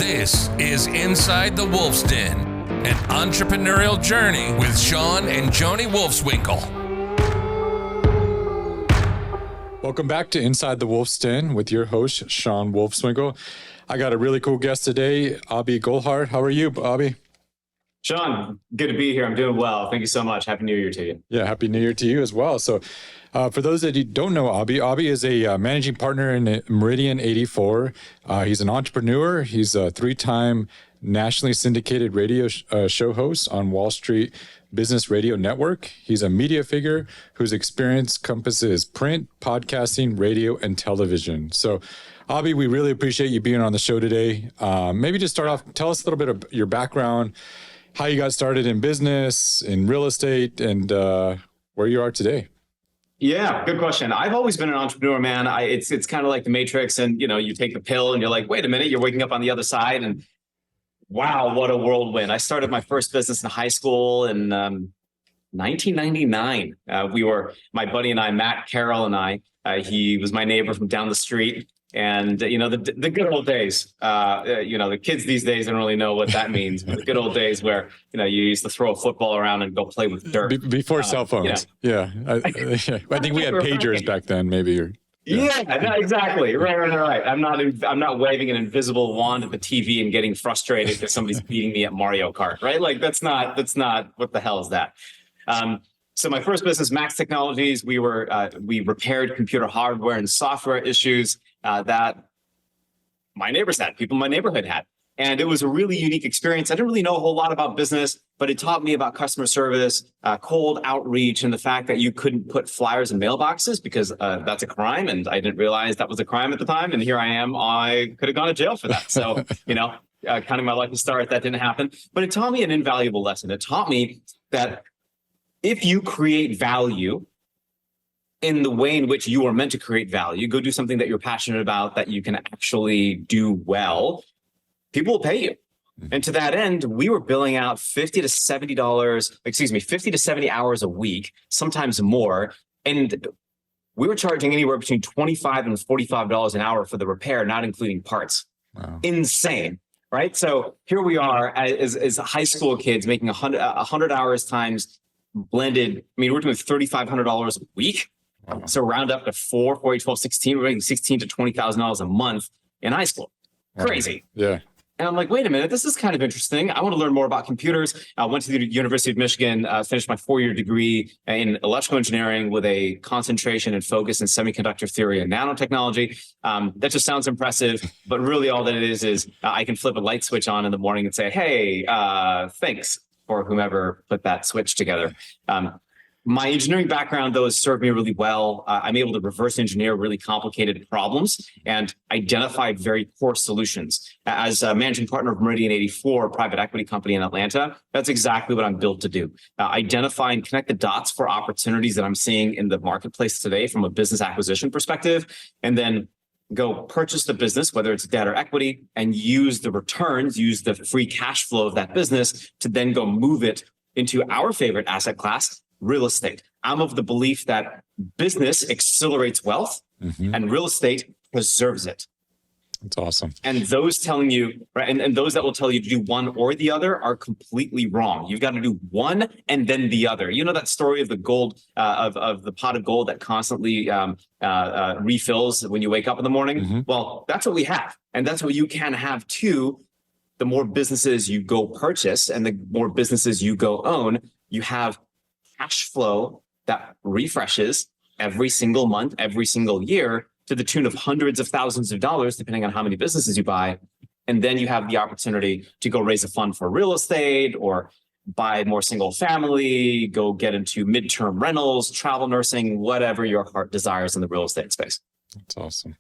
This is Inside the Wolf's Den, an entrepreneurial journey with Shawn and Joni Wolfswinkel. Welcome back to Inside the Wolf's Den with your host, Shawn Wolfswinkel. I got a really cool guest today, Abhi Golhar. How are you, Abhi? Shawn, good to be here. I'm doing well. Thank you so much. Happy New Year to you. Yeah, Happy New Year to you as well. So for those that don't know Abhi is a managing partner in Meridian 84. He's an entrepreneur. He's a 3-time nationally syndicated radio show host on Wall Street Business Radio Network. He's a media figure whose experience encompasses print, podcasting, radio, and television. So Abhi, we really appreciate you being on the show today. Maybe just start off, tell us a little bit of your background, how you got started in business, in real estate, and where you are today. Yeah, good question. I've always been an entrepreneur, man. It's kind of like the Matrix, and you take the pill and you're like, wait a minute, you're waking up on the other side, and wow, what a whirlwind. I started my first business in high school in 1999. My buddy and I, Matt Carroll and I, he was my neighbor from down the street. And, the good old days, the kids these days don't really know what that means. But the good old days where, you used to throw a football around and go play with dirt. Before cell phones. Yeah. I think we had pagers back then, maybe. Yeah, no, exactly. Right. I'm not waving an invisible wand at the TV and getting frustrated because somebody's beating me at Mario Kart, right? Like that's not, what the hell is that? So my first business, Max Technologies, we repaired computer hardware and software issues that my neighbors had, people in my neighborhood had. And it was a really unique experience. I didn't really know a whole lot about business, but it taught me about customer service, cold outreach, and the fact that you couldn't put flyers in mailboxes because that's a crime. And I didn't realize that was a crime at the time. And here I am. I could have gone to jail for that. So, kind of my lucky star, that didn't happen. But it taught me an invaluable lesson. It taught me that if you create value in the way in which you are meant to create value, go do something that you're passionate about, that you can actually do well, people will pay you. And to that end, we were billing out $50 to $70 hours a week, sometimes more. And we were charging anywhere between $25 and $45 an hour for the repair, not including parts. Wow. Insane, right? So here we are as high school kids making 100 hours times blended. We're doing $3,500 a week. Wow. So round up to 4, 12, 16, we're making $16,000 to $20,000 a month in high school. Crazy. Yeah. And I'm like, wait a minute, this is kind of interesting. I want to learn more about computers. I went to the University of Michigan, finished my 4-year degree in electrical engineering with a concentration and focus in semiconductor theory and nanotechnology. That just sounds impressive, but really all that it is I can flip a light switch on in the morning and say, hey, thanks for whomever put that switch together. My engineering background, though, has served me really well. I'm able to reverse engineer really complicated problems and identify very poor solutions. As a managing partner of Meridian 84, a private equity company in Atlanta, that's exactly what I'm built to do. Identify and connect the dots for opportunities that I'm seeing in the marketplace today from a business acquisition perspective, and then go purchase the business, whether it's debt or equity, and use the returns, use the free cash flow of that business to then go move it into our favorite asset class, real estate. I'm of the belief that business accelerates wealth and real estate preserves it. That's awesome. And those telling you, right, and those that will tell you to do one or the other are completely wrong. You've got to do one and then the other. You know that story of the gold, of the pot of gold that constantly refills when you wake up in the morning? Well, that's what we have. And that's what you can have too. The more businesses you go purchase and the more businesses you go own, you have cash flow that refreshes every single month, every single year, to the tune of hundreds of thousands of dollars, depending on how many businesses you buy. And then you have the opportunity to go raise a fund for real estate or buy more single family, go get into midterm rentals, travel nursing, whatever your heart desires in the real estate space. That's awesome.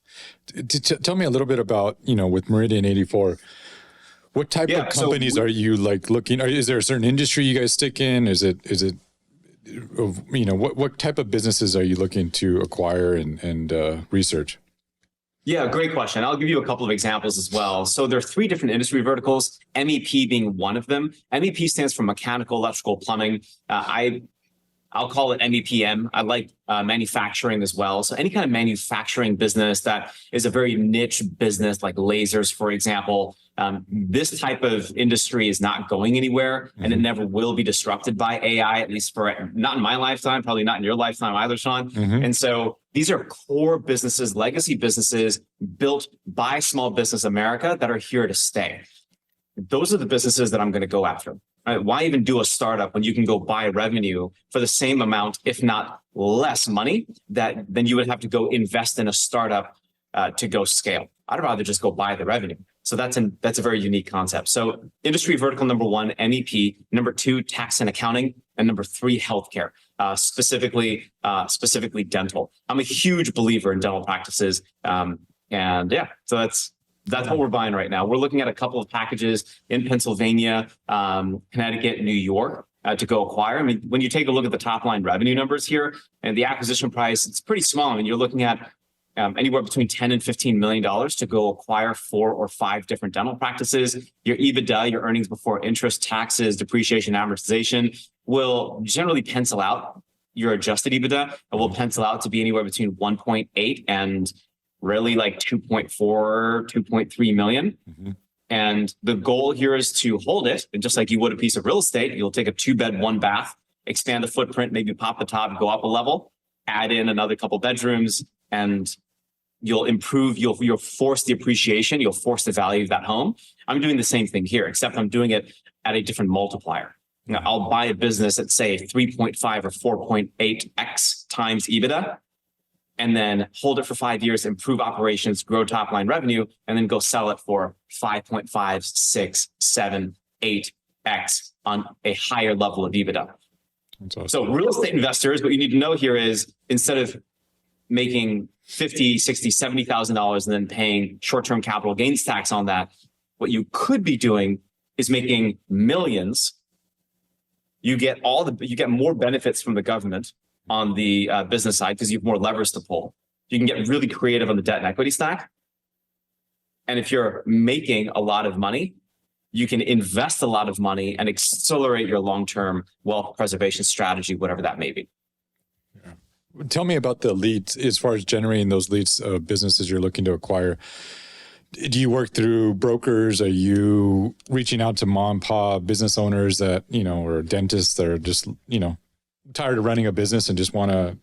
Tell me a little bit about, with Meridian 84, what type of companies are you looking? Is there a certain industry you guys stick in? Is it what type of businesses are you looking to acquire and research? Yeah, great question. I'll give you a couple of examples as well. So there are 3 different industry verticals, MEP being one of them. MEP stands for mechanical, electrical, plumbing. I I'll call it MEPM. I like manufacturing as well. So any kind of manufacturing business that is a very niche business, like lasers, for example, this type of industry is not going anywhere, and it never will be disrupted by AI, at least for not in my lifetime, probably not in your lifetime either, Shawn. And so these are core businesses, legacy businesses built by small business America that are here to stay. Those are the businesses that I'm going to go after. Why even do a startup when you can go buy revenue for the same amount, if not less money, that then you would have to go invest in a startup to go scale? I'd rather just go buy the revenue. So that's a very unique concept. So industry vertical number 1, MEP, number 2, tax and accounting, and number 3, healthcare, specifically dental. I'm a huge believer in dental practices, and yeah, so that's what we're buying right now. We're looking at a couple of packages in Pennsylvania, Connecticut, New York to go acquire. I mean, when you take a look at the top line revenue numbers here and the acquisition price, it's pretty small. I mean, you're looking at anywhere between $10 and $15 million to go acquire 4 or 5 different dental practices. Your EBITDA, your earnings before interest, taxes, depreciation, amortization will generally pencil out. Your adjusted EBITDA will pencil out to be anywhere between 1.8 and really like 2.4, 2.3 million. And the goal here is to hold it. And just like you would a piece of real estate, you'll take a 2-bed, 1-bath, expand the footprint, maybe pop the top, go up a level, add in another couple bedrooms, and you'll improve, you'll force the appreciation, you'll force the value of that home. I'm doing the same thing here, except I'm doing it at a different multiplier. You know, I'll buy a business at say 3.5 or 4.8x times EBITDA, and then hold it for 5 years, improve operations, grow top line revenue, and then go sell it for 5.5, 6, 7, 8x on a higher level of EBITDA. Awesome. So real estate investors, what you need to know here is instead of making $50,000, $60,000, $70,000 and then paying short-term capital gains tax on that, what you could be doing is making millions. You get more benefits from the government on the business side because you have more levers to pull. You can get really creative on the debt and equity stack. And if you're making a lot of money, you can invest a lot of money and accelerate your long-term wealth preservation strategy, whatever that may be. Yeah. Tell me about the leads as far as generating those leads of businesses you're looking to acquire. Do you work through brokers? Are you reaching out to mom and pop business owners that, or dentists that are just, tired of running a business and just want to,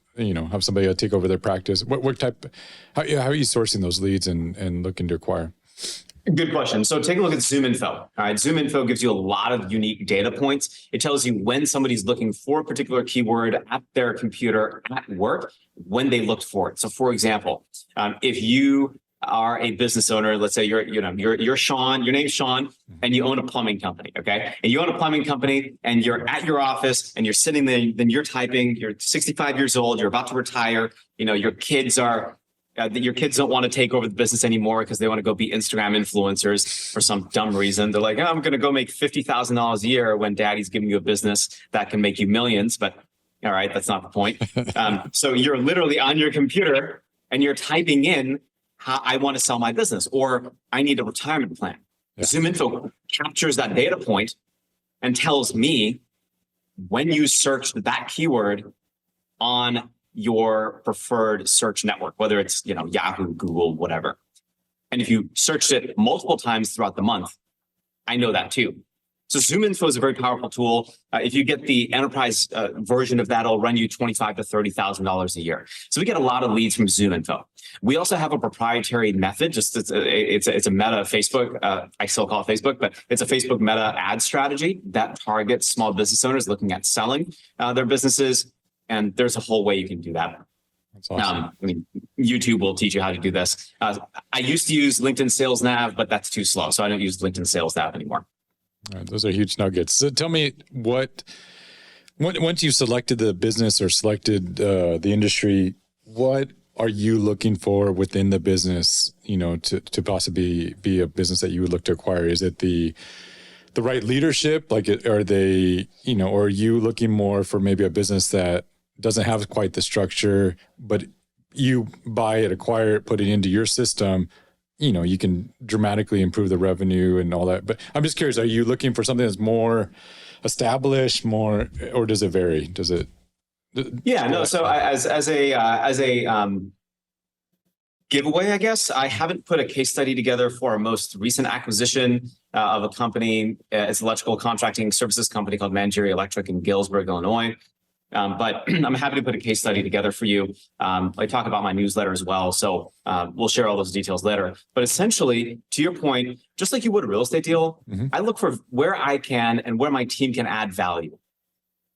have somebody take over their practice? What type, how are you sourcing those leads and looking to acquire? Good question. So take a look at ZoomInfo. All right. ZoomInfo gives you a lot of unique data points. It tells you when somebody's looking for a particular keyword at their computer at work, when they looked for it. So for example, if you are a business owner, let's say you're Shawn, your name's Shawn, and you own a plumbing company, okay? And you own a plumbing company and you're at your office and you're sitting there, then you're typing, you're 65 years old, you're about to retire, your kids don't want to take over the business anymore because they want to go be Instagram influencers for some dumb reason. They're like, I'm going to go make $50,000 a year when daddy's giving you a business that can make you millions. But all right, that's not the point. So you're literally on your computer and you're typing in how I want to sell my business, or I need a retirement plan. Yeah. ZoomInfo captures that data point and tells me when you searched that keyword on your preferred search network, whether it's, Yahoo, Google, whatever. And if you searched it multiple times throughout the month, I know that too. So ZoomInfo is a very powerful tool. If you get the enterprise version of that, it'll run you $25,000 to $30,000 a year. So we get a lot of leads from ZoomInfo. We also have a proprietary method. It's a meta Facebook. I still call it Facebook, but it's a Facebook meta ad strategy that targets small business owners looking at selling their businesses. And there's a whole way you can do that. That's awesome. YouTube will teach you how to do this. I used to use LinkedIn Sales Nav, but that's too slow. So I don't use LinkedIn Sales Nav anymore. All right, those are huge nuggets. So tell me once you've selected the business or selected the industry, what are you looking for within the business, to possibly be a business that you would look to acquire? Is it the right leadership? Are they, or are you looking more for maybe a business that doesn't have quite the structure, but you buy it, acquire it, put it into your system, you can dramatically improve the revenue and all that. But I'm just curious, are you looking for something that's more established, or does it vary? Yeah, no. So as a giveaway, I guess I haven't put a case study together for our most recent acquisition of a company. It's an electrical contracting services company called Mangeria Electric in Galesburg, Illinois. But I'm happy to put a case study together for you. I talk about my newsletter as well. So we'll share all those details later. But essentially, to your point, just like you would a real estate deal, I look for where I can and where my team can add value.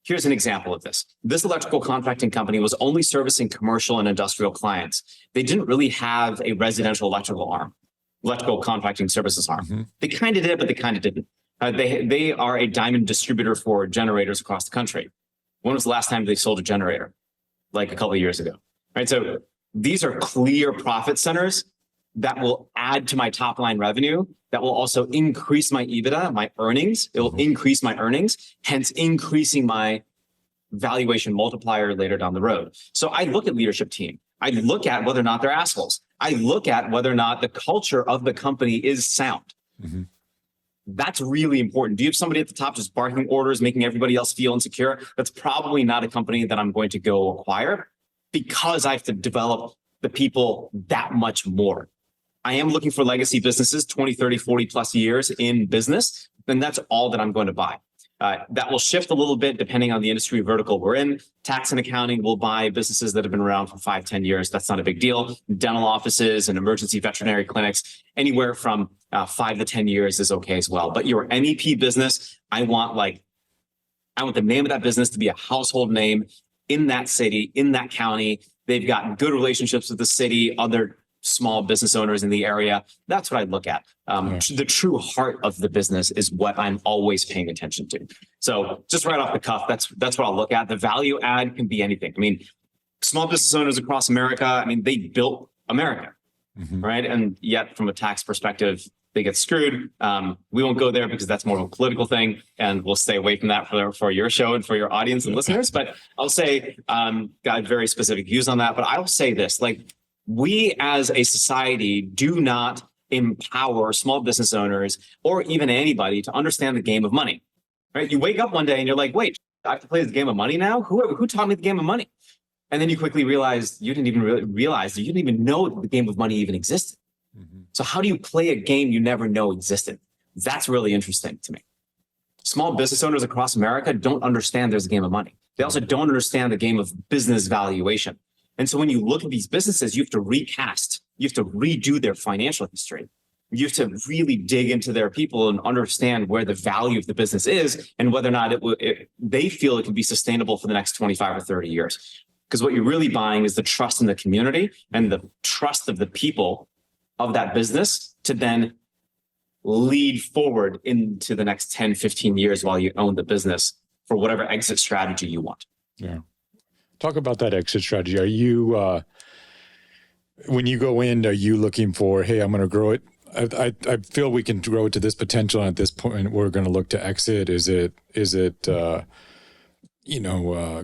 Here's an example of this. This electrical contracting company was only servicing commercial and industrial clients. They didn't really have a residential electrical contracting services arm. They kind of did, but they kind of didn't. They are a diamond distributor for generators across the country. When was the last time they sold a generator? Like a couple of years ago, right? So these are clear profit centers that will add to my top line revenue, that will also increase my EBITDA, my earnings. It will increase my earnings, hence increasing my valuation multiplier later down the road. So I look at leadership team. I look at whether or not they're assholes. I look at whether or not the culture of the company is sound. That's really important. Do you have somebody at the top just barking orders, making everybody else feel insecure? That's probably not a company that I'm going to go acquire, because I have to develop the people that much more. I am looking for legacy businesses, 20, 30, 40 plus years in business, then that's all that I'm going to buy. That will shift a little bit depending on the industry vertical we're in. Tax and accounting will buy businesses that have been around for 5, 10 years. That's not a big deal. Dental offices and emergency veterinary clinics, anywhere from 5 to 10 years is okay as well. But your MEP business, I want the name of that business to be a household name in that city, in that county. They've got good relationships with the city, other small business owners in the area. That's what I look at. The true heart of the business is what I'm always paying attention to. So just right off the cuff, that's what I'll look at. The value add can be anything. I mean, small business owners across America, I mean, they built America, right? And yet from a tax perspective, they get screwed. We won't go there because that's more of a political thing, and we'll stay away from that for your show and for your audience and listeners. But I'll say, got very specific views on that. But I will say this, we as a society do not empower small business owners or even anybody to understand the game of money, right? You wake up one day and you're like, wait, I have to play this game of money now? Who taught me the game of money? And then you quickly realize you didn't even realize that you didn't even know the game of money even existed. So how do you play a game you never know existed? That's really interesting to me. Small business owners across America don't understand there's a game of money. They also don't understand the game of business valuation. And so when you look at these businesses, you have to recast, you have to redo their financial history. You have to really dig into their people and understand where the value of the business is and whether or not they feel it can be sustainable for the next 25 or 30 years. Because what you're really buying is the trust in the community and the trust of the people of that business to then lead forward into the next 10, 15 years while you own the business for whatever exit strategy you want. Yeah. Talk about that exit strategy. Are you, when you go in, are you looking for, hey, I'm going to grow it? I feel we can grow it to this potential, and at this point, we're going to look to exit. Is it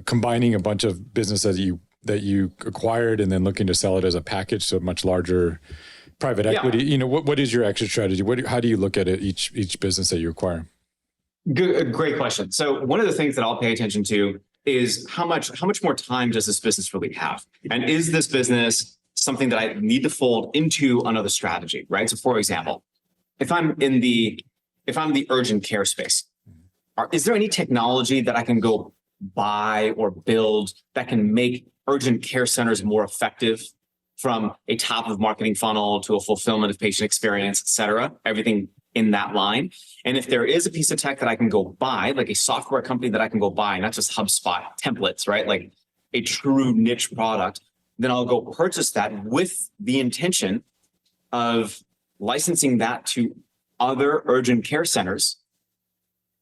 combining a bunch of businesses that you acquired and then looking to sell it as a package to a much larger private equity? You know, what is your exit strategy? How do you look at it, each business that you acquire? Good, great question. So one of the things that I'll pay attention to is how much more time does this business really have? And is this business something that I need to fold into another strategy, right? So for example, if I'm the urgent care space, is there any technology that I can go buy or build that can make urgent care centers more effective, from a top of marketing funnel to a fulfillment of patient experience, et cetera, everything in that line? And if there is a piece of tech that I can go buy, like a software company that I can go buy, not just HubSpot templates, right? Like a true niche product, then I'll go purchase that with the intention of licensing that to other urgent care centers.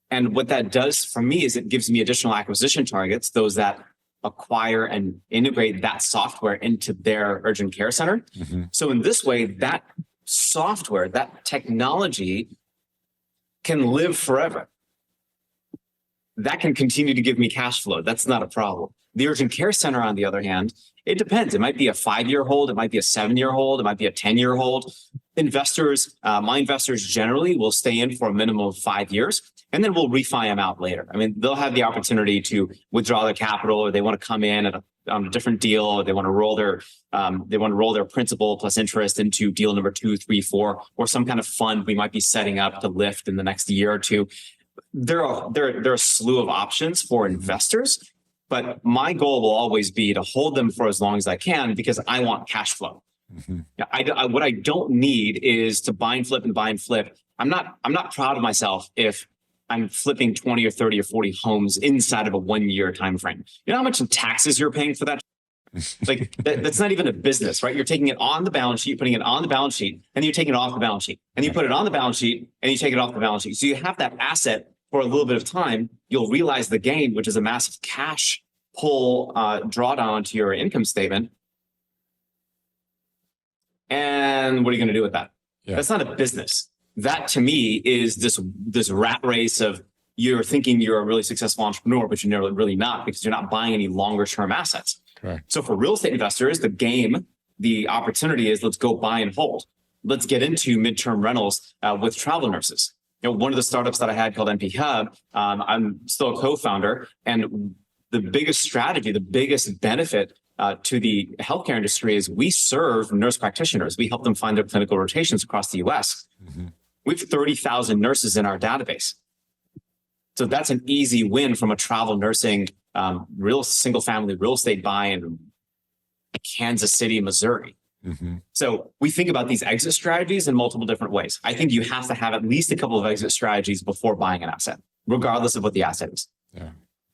And what that does for me is it gives me additional acquisition targets, those that acquire and integrate that software into their urgent care center. So in this way, that software, that technology can live forever. That can continue to give me cash flow. That's not a problem. The urgent care center, on the other hand, It depends. It might be a 5-year hold. It might be a 7-year hold. It might be a 10-year hold. Investors, my investors generally will stay in for a minimum of 5 years, and then we'll refi them out later. I mean, they'll have the opportunity to withdraw their capital, or they want to come in on a different deal, or they want to roll their principal plus interest into deal number 2, 3, 4, or some kind of fund we might be setting up to lift in the next year or two. There are a slew of options for investors, but my goal will always be to hold them for as long as I can because I want cash flow. What I don't need is to buy and flip and buy and flip. I'm not proud of myself if I'm flipping 20 or 30 or 40 homes inside of a 1-year time frame. You know how much in taxes you're paying for that? Like that's not even a business, right? You're taking it on the balance sheet, putting it on the balance sheet, and you take it off the balance sheet, and you put it on the balance sheet, and you take it off the balance sheet. So you have that asset for a little bit of time. You'll realize the gain, which is a massive cash pull drawdown to your income statement. And what are you going to do with that? Yeah. That's not a business. That to me is this rat race of you're thinking you're a really successful entrepreneur, but you're really not because you're not buying any longer term assets. Correct. So for real estate investors, the opportunity is let's go buy and hold. Let's get into midterm rentals with travel nurses. You know, one of the startups that I had called MP Hub, I'm still a co-founder, and the biggest strategy, the biggest benefit to the healthcare industry is we serve nurse practitioners. We help them find their clinical rotations across the US. We have 30,000 nurses in our database. So that's an easy win from a travel nursing, single family real estate buy in Kansas City, Missouri. So we think about these exit strategies in multiple different ways. I think you have to have at least a couple of exit strategies before buying an asset, regardless of what the asset is. Yeah.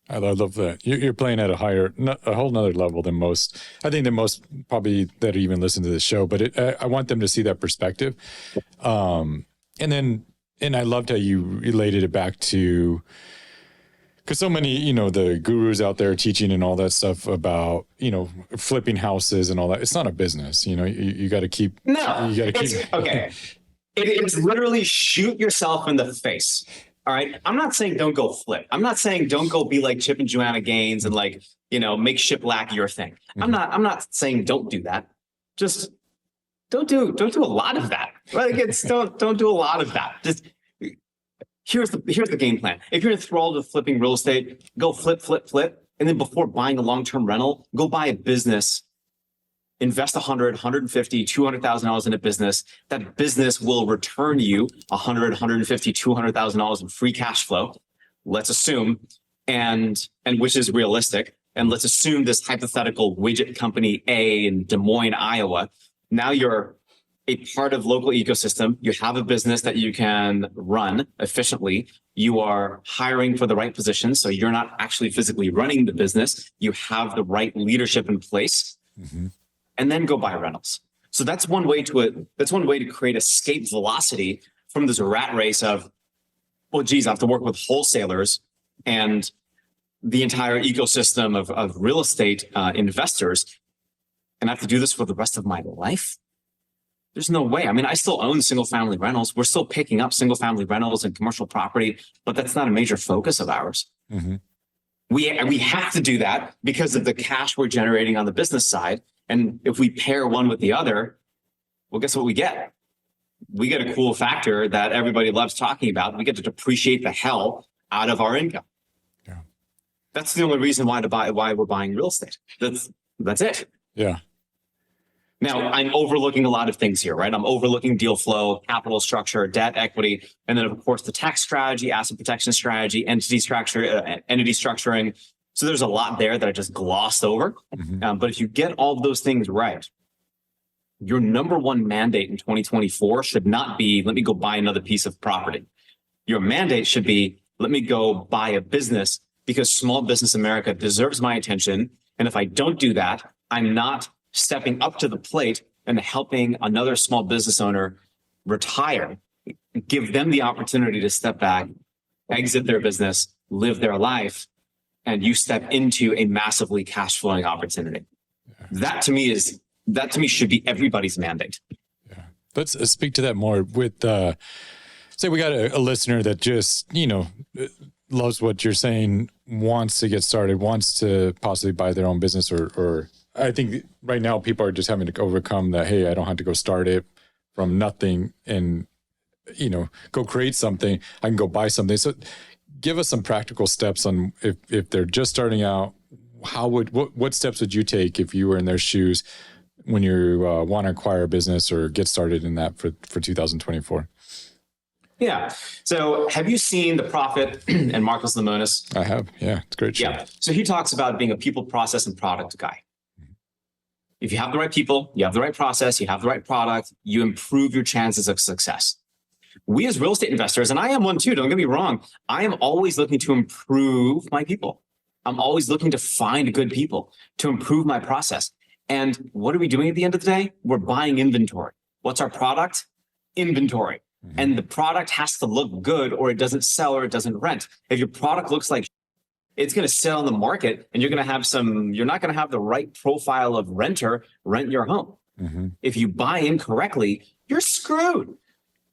I love that. You're playing at a whole nother level than most. I think that most probably that even listen to this show, but I want them to see that perspective. And I loved how you related it back to, because so many, the gurus out there teaching and all that stuff about, flipping houses and all that. It's not a business, you got to keep. No, you got to keep. Okay. It's literally shoot yourself in the face. All right. I'm not saying don't go flip. I'm not saying don't go be like Chip and Joanna Gaines and make shiplap your thing. I'm not saying don't do that. Just don't do a lot of that. Like don't do a lot of that. Just here's the game plan. If you're enthralled with flipping real estate, go flip. And then before buying a long-term rental, go buy a business. Invest $100, $150, $200,000 in a business. That business will return you $100, $150, $200,000 in free cash flow. Let's assume, and which is realistic. And let's assume this hypothetical widget company A in Des Moines, Iowa. Now you're a part of local ecosystem. You have a business that you can run efficiently. You are hiring for the right positions. So you're not actually physically running the business. You have the right leadership in place. And then go buy rentals. So that's one way to create escape velocity from this rat race of, well, geez, I have to work with wholesalers and the entire ecosystem of real estate investors, and I have to do this for the rest of my life. There's no way. I mean, I still own single family rentals. We're still picking up single family rentals and commercial property, but that's not a major focus of ours. We have to do that because of the cash we're generating on the business side. And if we pair one with the other, well, guess what we get? We get a cool factor that everybody loves talking about. We get to depreciate the hell out of our income. Yeah. That's the only reason why we're buying real estate. That's it. Yeah. Now, I'm overlooking a lot of things here, right? I'm overlooking deal flow, capital structure, debt, equity, and then, of course, the tax strategy, asset protection strategy, entity structuring. So there's a lot there that I just glossed over. But if you get all of those things right, your number one mandate in 2024 should not be, let me go buy another piece of property. Your mandate should be, let me go buy a business because small business America deserves my attention. And if I don't do that, I'm not stepping up to the plate and helping another small business owner retire, give them the opportunity to step back, exit their business, live their life, and you step into a massively cash flowing opportunity. That to me should be everybody's mandate. Yeah. Let's speak to that more with, say we got a listener that just, loves what you're saying, wants to get started, wants to possibly buy their own business or I think right now people are just having to overcome that. Hey, I don't have to go start it from nothing and, go create something. I can go buy something. So give us some practical steps on if they're just starting out, what steps would you take if you were in their shoes when you want to acquire a business or get started in that for 2024? Yeah. So have you seen The Prophet and Marcus Lemonis? I have. Yeah. It's a great show. Yeah. So he talks about being a people, process, and product guy. If you have the right people, you have the right process, you have the right product, you improve your chances of success. We as real estate investors, and I am one too, don't get me wrong, I am always looking to improve my people. I'm always looking to find good people to improve my process. And what are we doing at the end of the day? We're buying inventory. What's our product? Inventory. And the product has to look good or it doesn't sell or it doesn't rent. If your product looks like it's going to sit on the market and you're not going to have the right profile of renter rent your home. If you buy incorrectly, you're screwed.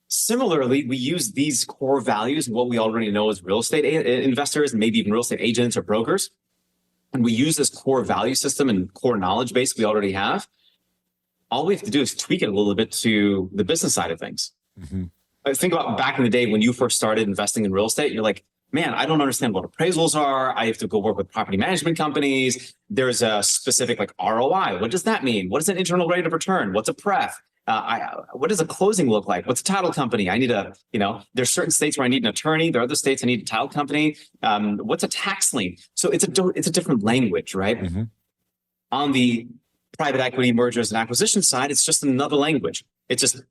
Similarly, we use these core values, what we already know as real estate investors, maybe even real estate agents or brokers. And we use this core value system and core knowledge base we already have. All we have to do is tweak it a little bit to the business side of things. Think about back in the day when you first started investing in real estate, you're like, man, I don't understand what appraisals are. I have to go work with property management companies. There's a specific ROI. What does that mean? What is an internal rate of return? What's a pref? What does a closing look like? What's a title company? There's certain states where I need an attorney. There are other states I need a title company. What's a tax lien? So it's a different language, right? On the private equity mergers and acquisition side, it's just another language. It's just,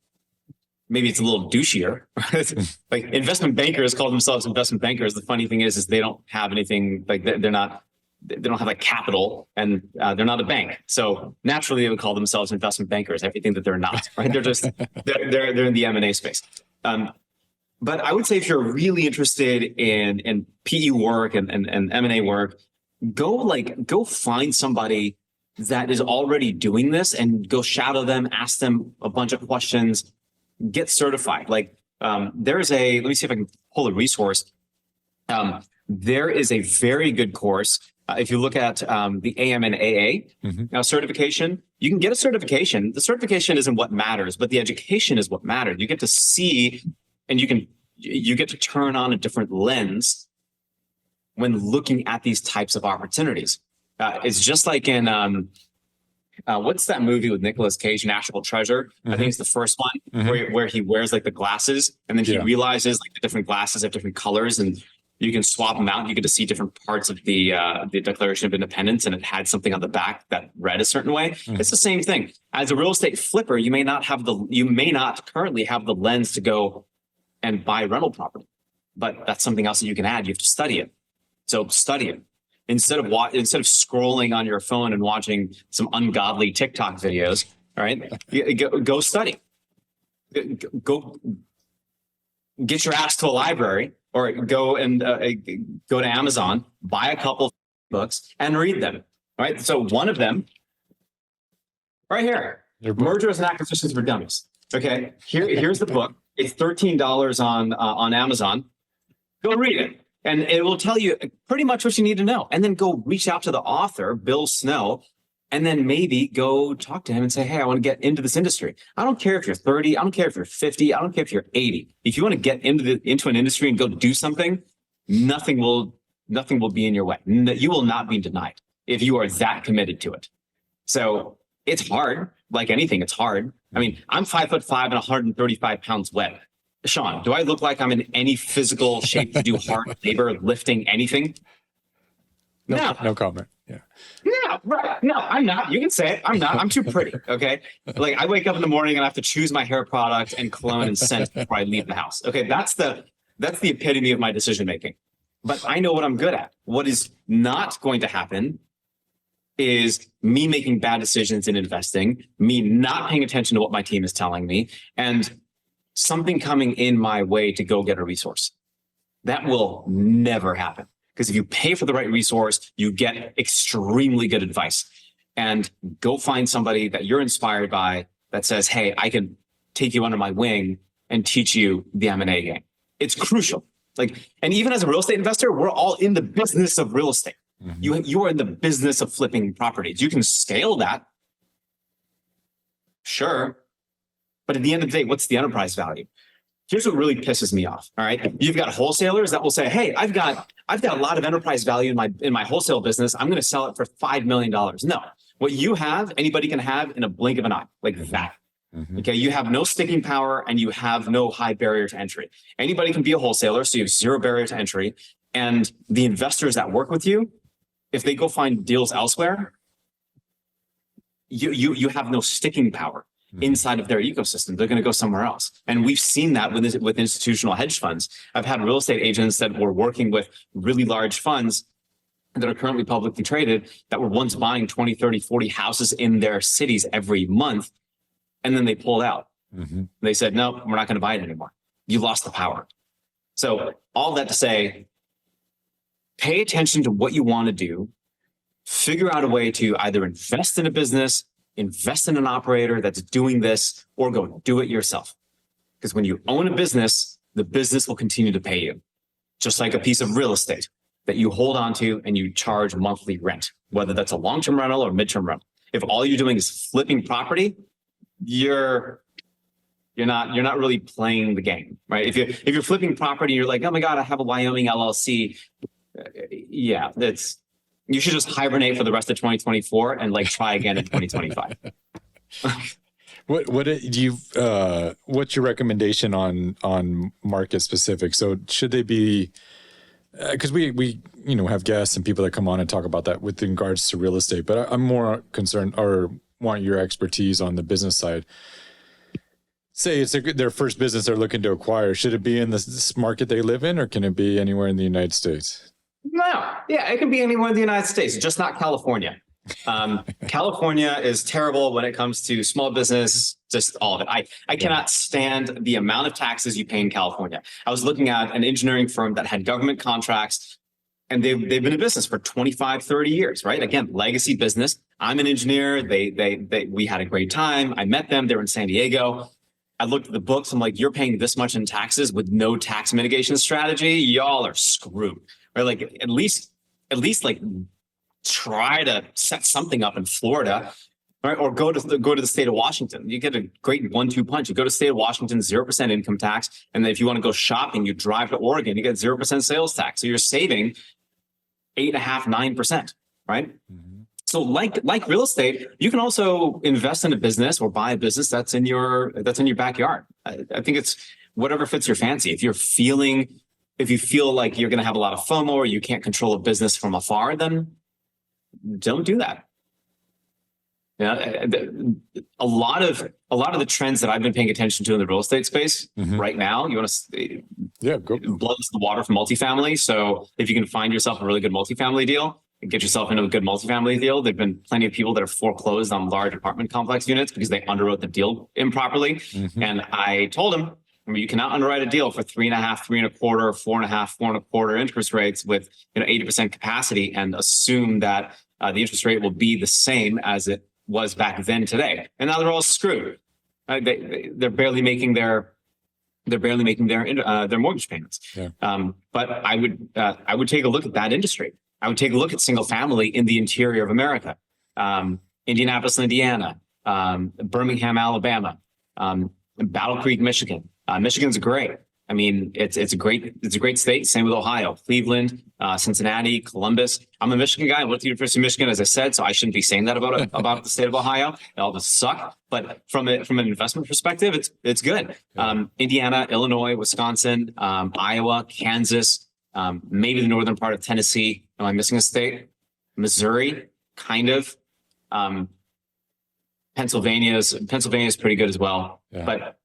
maybe it's a little douchier. Like investment bankers call themselves investment bankers. The funny thing is they don't have anything, they don't have capital and they're not a bank. So naturally they would call themselves investment bankers, everything that they're not, right? They're in the M&A space. But I would say if you're really interested in PE work and M&A work, go find somebody that is already doing this and go shadow them, ask them a bunch of questions, get certified. Let me see if I can pull a resource. There is a very good course. If you look at the AM and AA certification, you can get a certification. The certification isn't what matters, but the education is what matters. You get to see, and you get to turn on a different lens when looking at these types of opportunities. It's just like in what's that movie with Nicolas Cage, National Treasure? I think it's the first one where he wears the glasses and then he realizes the different glasses have different colors and you can swap them out. You get to see different parts of the Declaration of Independence, and it had something on the back that read a certain way. It's the same thing. As a real estate flipper, you may not currently have the lens to go and buy rental property, but that's something else that you can add. You have to study it. So study it. Instead of scrolling on your phone and watching some ungodly TikTok videos, all right? Go study. Go get your ass to a library or go to Amazon, buy a couple books and read them. All right. So one of them, right here, Mergers and Acquisitions for Dummies. Okay. Here's the book. It's $13 on Amazon. Go read it. And it will tell you pretty much what you need to know. And then go reach out to the author, Bill Snow, and then maybe go talk to him and say, hey, I want to get into this industry. I don't care if you're 30. I don't care if you're 50. I don't care if you're 80. If you want to get into an industry and go do something, nothing will be in your way. You will not be denied if you are that committed to it. So it's hard. Like anything, it's hard. I mean, I'm 5'5" and 135 pounds wet. Shawn, do I look like I'm in any physical shape to do hard labor, lifting anything? No comment. Yeah. No, right. No, I'm not. You can say it. I'm not. I'm too pretty. Okay. I wake up in the morning and I have to choose my hair product and cologne and scent before I leave the house. Okay. That's the epitome of my decision making. But I know what I'm good at. What is not going to happen is me making bad decisions in investing, me not paying attention to what my team is telling me, and something coming in my way to go get a resource. That will never happen. Because if you pay for the right resource, you get extremely good advice. And go find somebody that you're inspired by that says, hey, I can take you under my wing and teach you the M&A game. It's crucial. And even as a real estate investor, we're all in the business of real estate. You are in the business of flipping properties. You can scale that. Sure. But at the end of the day, what's the enterprise value? Here's what really pisses me off. All right. You've got wholesalers that will say, hey, I've got a lot of enterprise value in my wholesale business. I'm going to sell it for $5 million. No, what you have, anybody can have in a blink of an eye, like that. Okay. You have no sticking power and you have no high barrier to entry. Anybody can be a wholesaler. So you have zero barrier to entry. And the investors that work with you, if they go find deals elsewhere, you have no sticking power inside of their ecosystem. They're going to go somewhere else. And we've seen that with institutional hedge funds. I've had real estate agents that were working with really large funds that are currently publicly traded that were once buying 20, 30, 40 houses in their cities every month. And then they pulled out. They said, no, we're not going to buy it anymore. You lost the power. So all that to say, pay attention to what you want to do, figure out a way to either invest in a business, invest in an operator that's doing this, or go do it yourself. Because when you own a business, the business will continue to pay you. Just like a piece of real estate that you hold on to and you charge monthly rent, whether that's a long-term rental or midterm rental. If all you're doing is flipping property, you're not really playing the game, right? If you're flipping property, you're like, oh my God, I have a Wyoming LLC. Yeah, you should just hibernate for the rest of 2024 and like try again in 2025. What's your recommendation on market specific? So should they be, because we have guests and people that come on and talk about that with regards to real estate, but I'm more concerned or want your expertise on the business side. Say it's their first business they're looking to acquire. Should it be in this market they live in, or can it be anywhere in the United States? No, yeah, it can be anywhere in the United States, just not California. California is terrible when it comes to small business, just all of it. I cannot stand the amount of taxes you pay in California. I was looking at an engineering firm that had government contracts, and they've been in business for 25, 30 years, right? Again, legacy business. I'm an engineer. We had a great time. I met them. They were in San Diego. I looked at the books. I'm like, you're paying this much in taxes with no tax mitigation strategy. Y'all are screwed. Right? Like at least like try to set something up in Florida, right? Or go to the state of Washington. You get a great 1-2 punch. You go to the state of Washington, 0% income tax. And then if you want to go shopping, you drive to Oregon, you get 0% sales tax. So you're saving 8.5%, 9%, right? So like real estate, you can also invest in a business or buy a business that's in your backyard. I think it's whatever fits your fancy. If you feel like you're going to have a lot of FOMO or you can't control a business from afar, then don't do that. A lot of the trends that I've been paying attention to in the real estate space right now, you want to blows the water for multifamily. So if you can find yourself a really good multifamily deal, get yourself into a good multifamily deal. There've been plenty of people that are foreclosed on large apartment complex units because they underwrote the deal improperly. And I told them, you cannot underwrite a deal for 3.5, 3.25, 4.5, 4.25 interest rates with 80% capacity and assume that the interest rate will be the same as it was back then today. And now they're all screwed. They're barely making their mortgage payments. But I would take a look at that industry. I would take a look at single family in the interior of America, Indianapolis, Indiana, Birmingham, Alabama, Battle Creek, Michigan. Michigan's great. I mean, it's a great state. Same with Ohio, Cleveland, Cincinnati, Columbus. I'm a Michigan guy. I went to the University of Michigan, as I said, so I shouldn't be saying that about the state of Ohio. They all just suck. But from an investment perspective, it's good. Indiana, Illinois, Wisconsin, Iowa, Kansas, maybe the northern part of Tennessee. Am I missing a state? Missouri, kind of. Pennsylvania's pretty good as well. But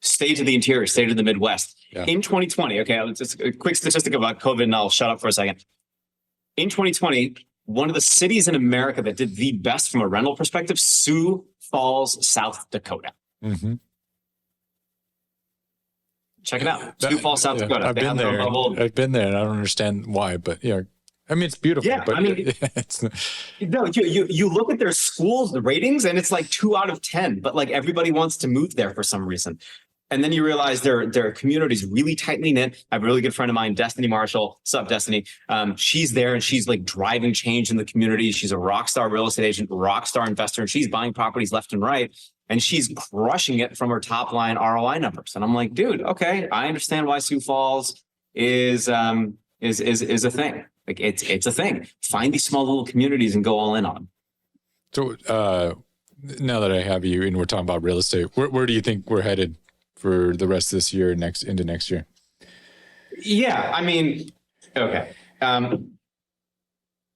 stay to the interior, stay to the Midwest. In 2020, okay, just a quick statistic about COVID, and I'll shut up for a second. In 2020, one of the cities in America that did the best from a rental perspective, Sioux Falls, South Dakota. Check it out. Sioux Falls, South Dakota. I've been there. I've been there, and I don't understand why, but I mean, it's beautiful. Yeah, but I mean, no, you look at their schools, the ratings, and it's like 2 out of 10. But like everybody wants to move there for some reason. And then you realize their community is really tightly knit. I have a really good friend of mine, Destiny Marshall. Sup, Destiny? She's there and she's like driving change in the community. She's a rock star real estate agent, rock star investor, and she's buying properties left and right. And she's crushing it from her top line ROI numbers. And I'm like, dude, okay, I understand why Sioux Falls is a thing. Like it's a thing. Find these small little communities and go all in on them. So now that I have you and we're talking about real estate, where do you think we're headed for the rest of this year, into next year? Yeah, I mean, okay.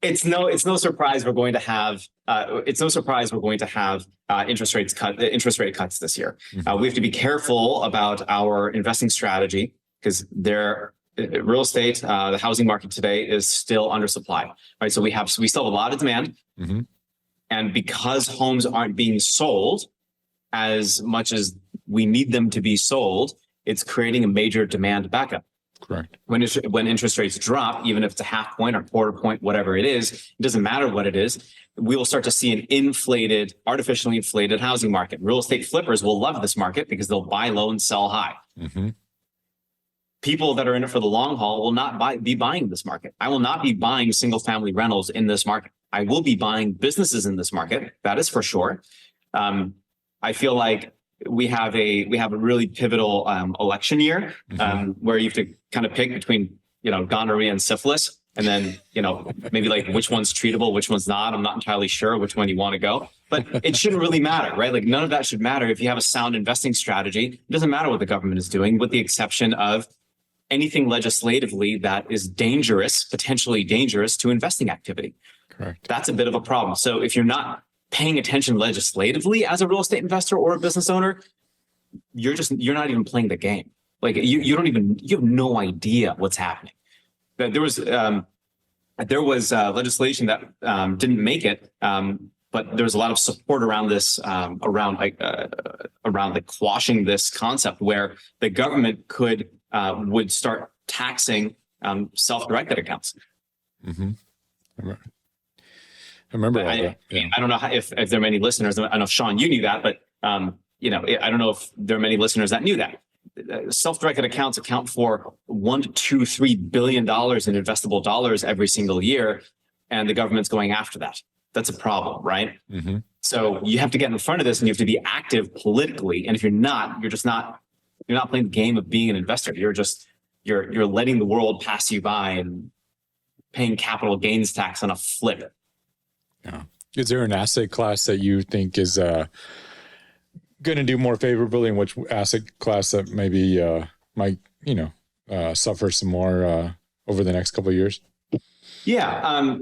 It's no surprise we're going to have interest rate cuts this year. Mm-hmm. We have to be careful about our investing strategy because real estate, the housing market today is still undersupply, right? So we still have a lot of demand, mm-hmm. and because homes aren't being sold as much as we need them to be sold, it's creating a major demand backup. Correct. When interest rates drop, even if it's a half point or quarter point, whatever it is, it doesn't matter what it is. We will start to see an artificially inflated housing market. Real estate flippers will love this market because they'll buy low and sell high. Mm-hmm. People that are in it for the long haul will not be buying this market. I will not be buying single family rentals in this market. I will be buying businesses in this market. That is for sure. I feel like we have a really pivotal election year where you have to kind of pick between gonorrhea and syphilis, and then maybe like which one's treatable, which one's not. I'm not entirely sure which one you want to go, but it shouldn't really matter, right? Like none of that should matter if you have a sound investing strategy. It doesn't matter what the government is doing, with the exception of anything legislatively that is potentially dangerous to investing activity. Correct. That's a bit of a problem. So if you're not paying attention legislatively as a real estate investor or a business owner, you're not even playing the game. Like you have no idea what's happening. There was legislation that didn't make it, but there was a lot of support around this, around quashing this concept where the government would start taxing self-directed accounts. Mm-hmm. I remember all that. Yeah. I don't know if there are many listeners. I don't know if Shawn, you knew that, but I don't know if there are many listeners that knew that. Self-directed accounts account for $1 to $3 billion in investable dollars every single year, and the government's going after that. That's a problem, right? Mm-hmm. So you have to get in front of this, and you have to be active politically. And if you're not, you're not playing the game of being an investor. You're letting the world pass you by and paying capital gains tax on a flip. Yeah. Is there an asset class that you think is going to do more favorably, and which asset class that maybe might suffer some more over the next couple of years? Yeah,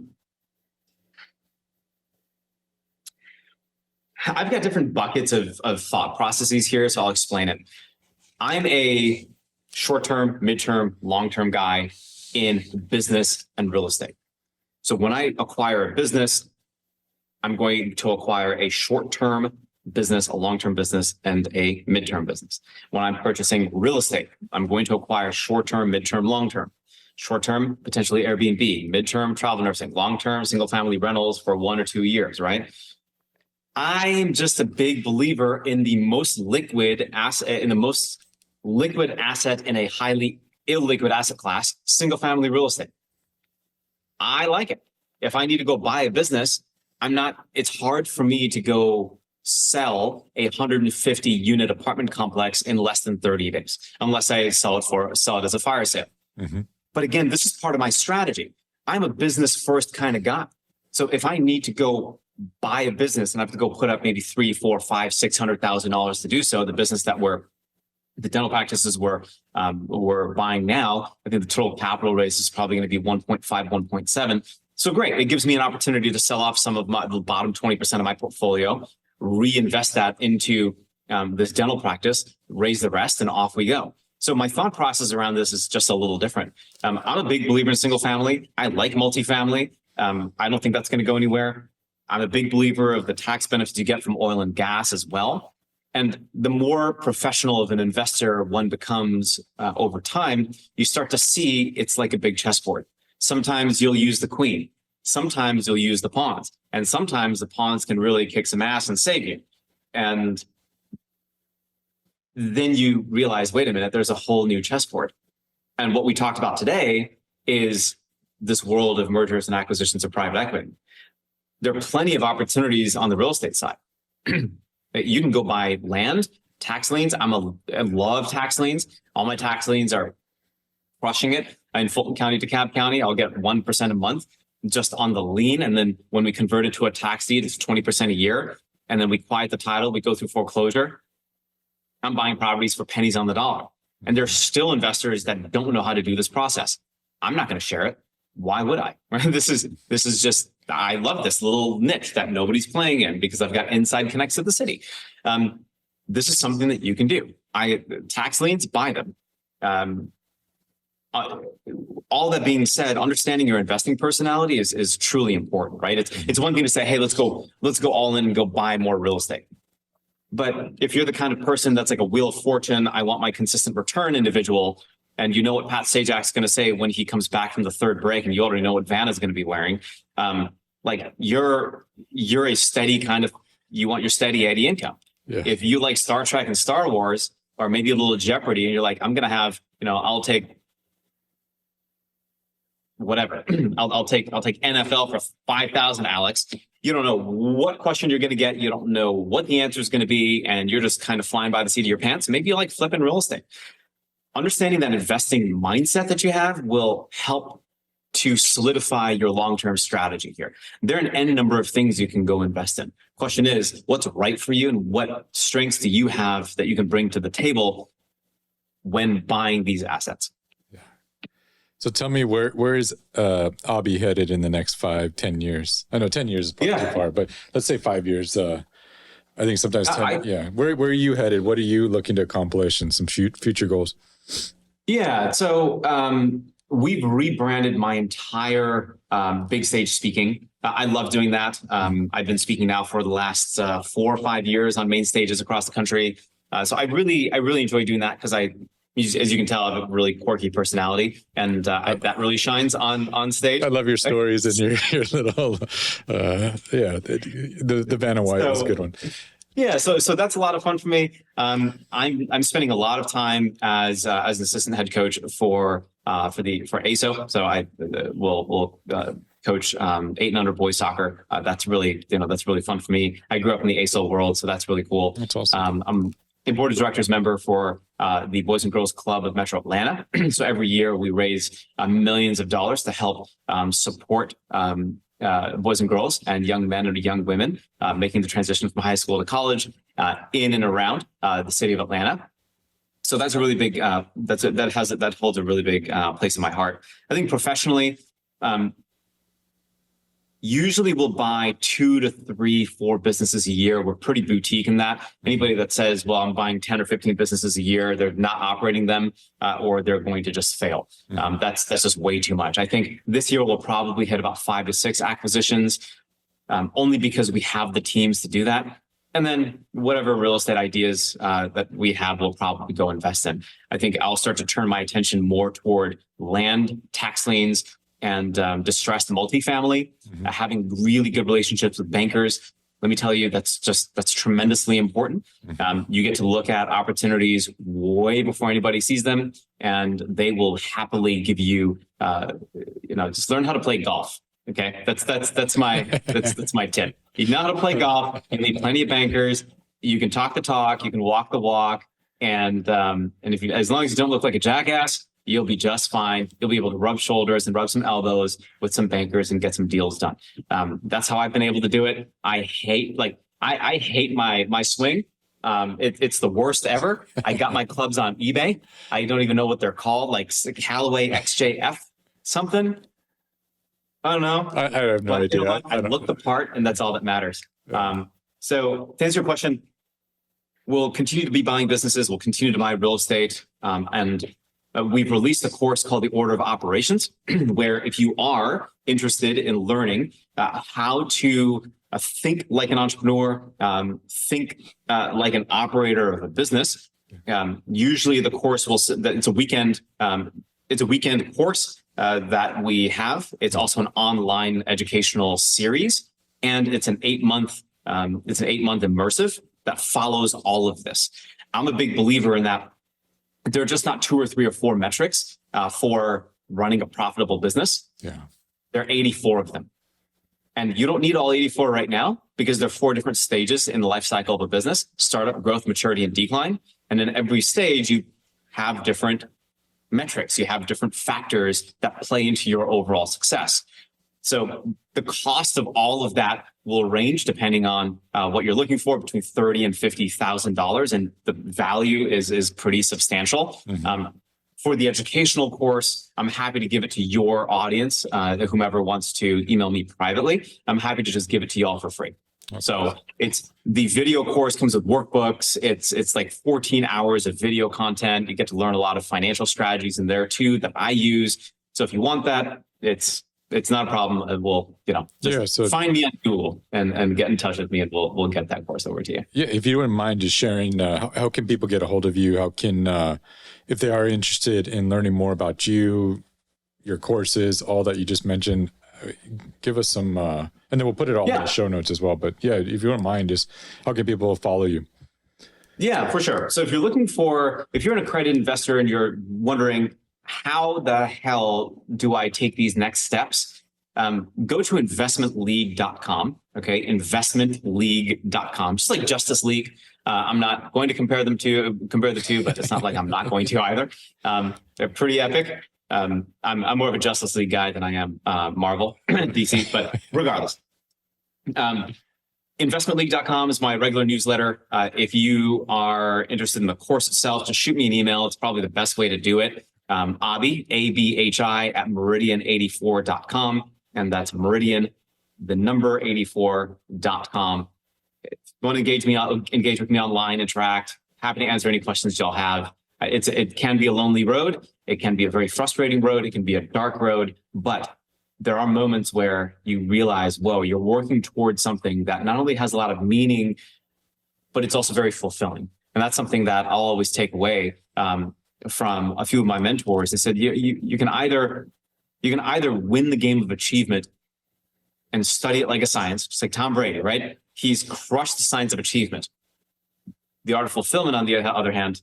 I've got different buckets of thought processes here, so I'll explain it. I'm a short-term, mid-term, long-term guy in business and real estate. So when I acquire a business, I'm going to acquire a short-term business, a long-term business, and a mid-term business. When I'm purchasing real estate, I'm going to acquire short-term, mid-term, long-term. Short-term, potentially Airbnb. Mid-term, travel nursing. Long-term, single-family rentals for 1 or 2 years, right? I'm just a big believer in the most liquid asset, in a highly illiquid asset class, single-family real estate. I like it. If I need to go buy a business, it's hard for me to go sell a 150 unit apartment complex in less than 30 days, unless I sell it as a fire sale. Mm-hmm. But again, this is part of my strategy. I'm a business first kind of guy. So if I need to go buy a business and I have to go put up maybe $300,000, $400,000, $500,000, $600,000 to do so, the business that the dental practices we're buying now, I think the total capital raise is probably going to be 1.5, 1.7. So great. It gives me an opportunity to sell off some of the bottom 20% of my portfolio, reinvest that into this dental practice, raise the rest, and off we go. So my thought process around this is just a little different. I'm a big believer in single family. I like multifamily. I don't think that's going to go anywhere. I'm a big believer of the tax benefits you get from oil and gas as well. And the more professional of an investor one becomes over time, you start to see it's like a big chessboard. Sometimes you'll use the queen. Sometimes you'll use the pawns. And sometimes the pawns can really kick some ass and save you. And then you realize, wait a minute, there's a whole new chessboard. And what we talked about today is this world of mergers and acquisitions of private equity. There are plenty of opportunities on the real estate side. You can go buy land, tax liens. I love tax liens. All my tax liens are crushing it. In Fulton County, DeKalb County, I'll get 1% a month just on the lien. And then when we convert it to a tax deed, it's 20% a year. And then we quiet the title, we go through foreclosure. I'm buying properties for pennies on the dollar. And there's still investors that don't know how to do this process. I'm not going to share it. Why would I? This is just, I love this little niche that nobody's playing in because I've got inside connects to the city. This is something that you can do. Tax liens, buy them. All that being said, understanding your investing personality is truly important, right? It's one thing to say, hey, let's go all in and go buy more real estate. But if you're the kind of person that's like a Wheel of Fortune, I want my consistent return individual, and you know what Pat Sajak's going to say when he comes back from the third break, and you already know what Vanna's going to be wearing, like you're a steady kind of, you want your steady Eddie income. Yeah. If you like Star Trek and Star Wars, or maybe a little Jeopardy, and you're like, I'm going to have, I'll take whatever. I'll take NFL for 5,000, Alex. You don't know what question you're going to get. You don't know what the answer is going to be. And you're just kind of flying by the seat of your pants. Maybe you like flipping real estate. Understanding that investing mindset that you have will help to solidify your long-term strategy here. There are an N number of things you can go invest in. Question is, what's right for you and what strengths do you have that you can bring to the table when buying these assets? So tell me, where is Abhi headed in the next 5-10 years? I know 10 years is probably too far, but let's say 5 years. I think sometimes 10. Where are you headed? What are you looking to accomplish and some future goals? Yeah. So we've rebranded my entire big stage speaking. I love doing that. I've been speaking now for the last 4 or 5 years on main stages across the country. So I really enjoy doing that because as you can tell, I have a really quirky personality, and that really shines on stage. I love your stories and your little, the Vanna White is a good one. Yeah, so that's a lot of fun for me. I'm spending a lot of time as an assistant head coach for ASO. So I will coach 8 and under boys soccer. That's really fun for me. I grew up in the ASO world, so that's really cool. That's awesome. I'm a board of directors member for the Boys and Girls Club of Metro Atlanta. So every year we raise millions of dollars to help support boys and girls and young men and young women making the transition from high school to college in and around the city of Atlanta. So that's a really big. That holds a really big place in my heart. I think professionally, usually we'll buy 2 to 3, 4 businesses a year. We're pretty boutique in that. Anybody that says, well, I'm buying 10 or 15 businesses a year, they're not operating them or they're going to just fail. That's just way too much. I think this year we'll probably hit about 5 to 6 acquisitions only because we have the teams to do that. And then whatever real estate ideas that we have, we'll probably go invest in. I think I'll start to turn my attention more toward land, tax liens, and distressed multifamily, having really good relationships with bankers. Let me tell you, that's tremendously important. You get to look at opportunities way before anybody sees them, and they will happily give you, just learn how to play golf. Okay, that's my tip. You know how to play golf. You need plenty of bankers. You can talk the talk. You can walk the walk, and if you, as long as you don't look like a jackass, you'll be just fine. You'll be able to rub shoulders and rub some elbows with some bankers and get some deals done. That's how I've been able to do it. I hate my swing. It's the worst ever. I got my clubs on eBay. I don't even know what they're called, like Callaway XJF something. I don't know. I have no idea. You know what? I looked the part, and that's all that matters. So to answer your question, we'll continue to be buying businesses. We'll continue to buy real estate, and we've released a course called the Order of Operations, where if you are interested in learning how to think like an entrepreneur, think like an operator of a business, usually the course it's a weekend course that we have. It's also an online educational series, and it's an 8-month immersive that follows all of this. I'm a big believer in that. There are just not 2 or 3 or 4 metrics for running a profitable business. Yeah. There are 84 of them. And you don't need all 84 right now because there are 4 different stages in the life cycle of a business: startup, growth, maturity, and decline. And in every stage, you have different metrics. You have different factors that play into your overall success. So the cost of all of that will range depending on what you're looking for, between $30,000 and $50,000, and the value is pretty substantial. For the educational course, I'm happy to give it to your audience, whomever wants to email me privately. I'm happy to just give it to you all for free. Okay. So it's the video course comes with workbooks. It's like 14 hours of video content. You get to learn a lot of financial strategies in there too that I use. So if you want that, it's not a problem. We'll, just find me on Google and get in touch with me, and we'll get that course over to you. Yeah, if you wouldn't mind just sharing, how can people get a hold of you? How can, if they are interested in learning more about you, your courses, all that you just mentioned, give us some, and then we'll put it all in the show notes as well. But yeah, if you wouldn't mind, just how can people follow you? Yeah, for sure. So if you're an accredited investor and you're wondering, how the hell do I take these next steps? Go to investmentleague.com. Okay. Investmentleague.com, just like Justice League. I'm not going to compare the two, but it's not like I'm not going to either. They're pretty epic. I'm more of a Justice League guy than I am Marvel, DC, but regardless. Investmentleague.com is my regular newsletter. If you are interested in the course itself, just shoot me an email. It's probably the best way to do it. Abhi, ABHI at meridian84.com. And that's Meridian, the number 84.com. If you want to engage with me online, interact, happy to answer any questions y'all have. It can be a lonely road. It can be a very frustrating road. It can be a dark road, but there are moments where you realize, whoa, you're working towards something that not only has a lot of meaning, but it's also very fulfilling. And that's something that I'll always take away from a few of my mentors. They said, you can either win the game of achievement and study it like a science, just like Tom Brady, right? He's crushed the science of achievement. The art of fulfillment, on the other hand,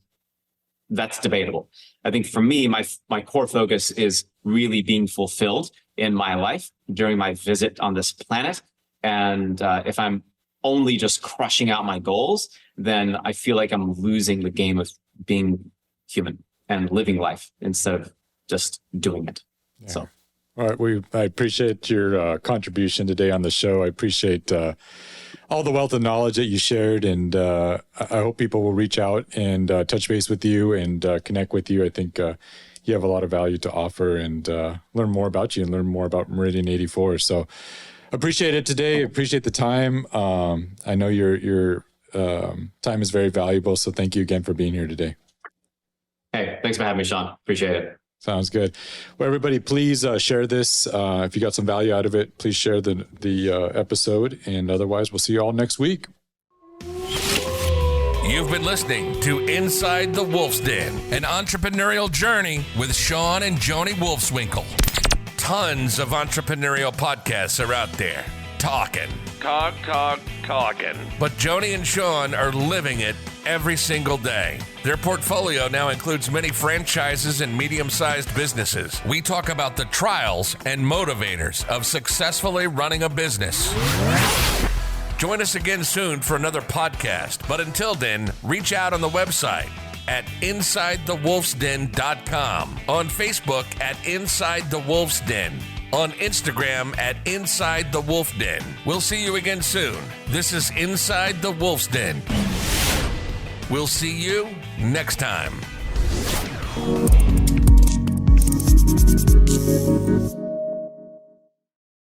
that's debatable. I think for me, my core focus is really being fulfilled in my life during my visit on this planet. And if I'm only just crushing out my goals, then I feel like I'm losing the game of being human and living life instead of just doing it. Yeah. So, all right. I appreciate your contribution today on the show. I appreciate all the wealth of knowledge that you shared, and I hope people will reach out and touch base with you and connect with you. I think you have a lot of value to offer, and learn more about you and learn more about Meridian 84. So appreciate it today. Appreciate the time. I know your time is very valuable. So thank you again for being here today. Hey, thanks for having me, Shawn. Appreciate it. Sounds good. Well, everybody, please share this. If you got some value out of it, please share the episode. And otherwise, we'll see you all next week. You've been listening to Inside the Wolf's Den, an entrepreneurial journey with Shawn and Joni Wolfswinkel. Tons of entrepreneurial podcasts are out there talking. But Joni and Shawn are living it every single day. Their portfolio now includes many franchises and medium-sized businesses. We talk about the trials and motivators of successfully running a business. Join us again soon for another podcast. But until then, reach out on the website at InsideTheWolfsDen.com, on Facebook at Inside the Wolf's Den, on Instagram at Inside the Wolf Den. We'll see you again soon. This is Inside the Wolf's Den. We'll see you next time.